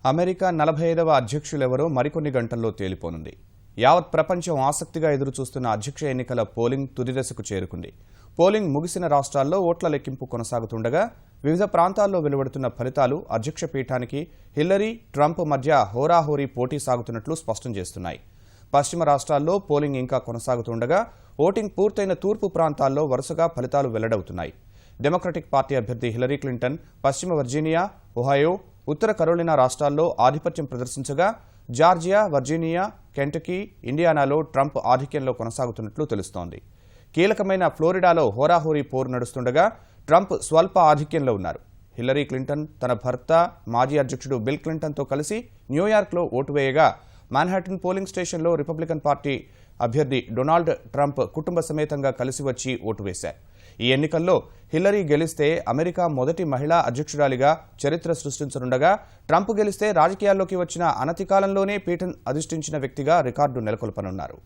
America 45వ అధ్యక్షులెవరో మరికొన్ని గంటల్లో తేలిపోనుంది. యావత్ ప్రపంచం ఆసక్తిగా ఎదురుచూస్తున్న అధ్యక్ష ఎన్నికల పోలింగ్ తుది దశకు చేరుకుంది. పోలింగ్ ముగిసిన రాష్ట్రాల్లో ఓట్ల లెక్కింపు కొనసాగుతుండగా వివిధ ప్రాంతాల్లో వెలువడుతున్న ఫలితాలు అధ్యక్ష పీఠానికి హిల్లరీ, ట్రంప్ మధ్య హోరాహోరీ పోటీ సాగుతున్నట్లు స్పష్టం చేస్తున్నాయి. పశ్చిమ రాష్ట్రాల్లో పోలింగ్ ఇంకా కొనసాగుతుండగా ఓటింగ్ పూర్తయిన తూర్పు ప్రాంతాల్లో వరుసగా ఫలితాలు వెల్లడవుతున్నాయి. డెమోక్రటిక్ పార్టీ అభ్యర్థి హిల్లరీ క్లింటన్ పశ్చిమ వర్జీనియా, ఒహాయో, ఉత్తర కరోలినా రాష్ట్రాల్లో ఆధిపత్యం ప్రదర్శించగా జార్జియా, వర్జీనియా, కెంటకీ, ఇండియానాలో ట్రంప్ ఆధిక్యంలో కొనసాగుతున్నట్లు తెలుస్తోంది. కీలకమైన ఫ్లోరిడాలో హోరాహోరీ పోరు నడుస్తుండగా ట్రంప్ స్వల్ప ఆధిక్యంలో ఉన్నారు. హిల్లరీ క్లింటన్ తన భర్త మాజీ అధ్యక్షుడు బిల్ క్లింటన్తో కలిసి న్యూయార్క్లో ఓటు వేయగా మాన్హాటన్ పోలింగ్ స్టేషన్లో రిపబ్లికన్ పార్టీ అభ్యర్థి డొనాల్డ్ ట్రంప్ కుటుంబ సమేతంగా కలిసి వచ్చి ఓటు వేశారు. ఈ ఎన్నికల్లో హిల్లరీ గెలిస్తే అమెరికా మొదటి మహిళా అధ్యక్షురాలిగా చరిత్ర సృష్టించనుండగా ట్రంప్ గెలిస్తే రాజకీయాల్లోకి వచ్చిన అనతి కాలంలోనే పీఠం అధిష్ఠించిన వ్యక్తిగా రికార్డు నెలకొల్పనున్నారు.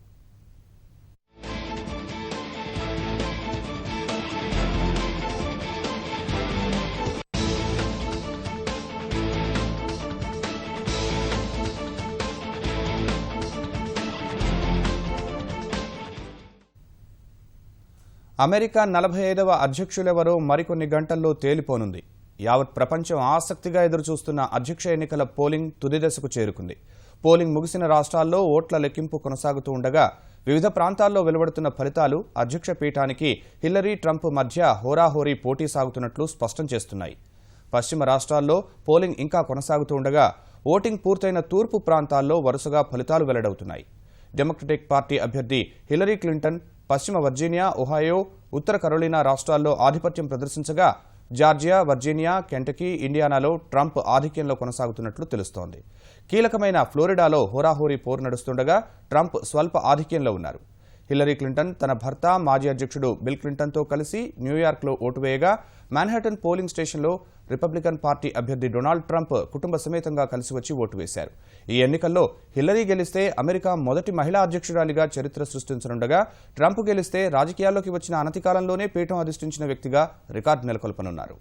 అమెరికా 45వ అధ్యక్షులెవరో మరికొన్ని గంటల్లో తేలిపోనుంది. యావత్ ప్రపంచం ఆసక్తిగా ఎదురుచూస్తున్న అధ్యక్ష ఎన్నికల పోలింగ్ తుది దశకు చేరుకుంది. పోలింగ్ ముగిసిన రాష్ట్రాల్లో ఓట్ల లెక్కింపు కొనసాగుతూ ఉండగా వివిధ ప్రాంతాల్లో వెలువడుతున్న ఫలితాలు అధ్యక్ష పీఠానికి హిల్లరీ, ట్రంప్ మధ్య హోరాహోరీ పోటీ సాగుతున్నట్లు స్పష్టం చేస్తున్నాయి. పశ్చిమ రాష్ట్రాల్లో పోలింగ్ ఇంకా కొనసాగుతూ ఉండగా ఓటింగ్ పూర్తయిన తూర్పు ప్రాంతాల్లో వరుసగా ఫలితాలు వెల్లడవుతున్నాయి. డెమోక్రటిక్ పార్టీ అభ్యర్థి హిల్లరీ క్లింటన్ పశ్చిమ వర్జీనియా, ఒహాయో, ఉత్తర కరోలినా రాష్ట్రాల్లో ఆధిపత్యం ప్రదర్శించగా జార్జియా, వర్జీనియా, కెంటకీ, ఇండియానాలో ట్రంప్ ఆధిక్యంలో కొనసాగుతున్నట్లు తెలుస్తోంది. కీలకమైన ఫ్లోరిడాలో హోరాహోరీ పోరు నడుస్తుండగా ట్రంప్ స్వల్ప ఆధిక్యంలో ఉన్నారు. హిల్లరీ క్లింటన్ తన భర్త మాజీ అధ్యక్షుడు బిల్ క్లింటన్తో కలిసి న్యూయార్క్లో ఓటు వేయగా మాన్హాటన్ పోలింగ్ స్టేషన్లో రిపబ్లికన్ పార్టీ అభ్యర్థి డొనాల్డ్ ట్రంప్ కుటుంబ సమేతంగా కలిసి వచ్చి ఓటు వేశారు. ఈ ఎన్నికల్లో హిల్లరీ గెలిస్తే అమెరికా మొదటి మహిళా అధ్యక్షురాలిగా చరిత్ర సృష్టించనుండగా ట్రంప్ గెలిస్తే రాజకీయాల్లోకి వచ్చిన అనతి కాలంలోనే పీఠం అధిష్ఠించిన వ్యక్తిగా రికార్డు నెలకొల్పనున్నారు.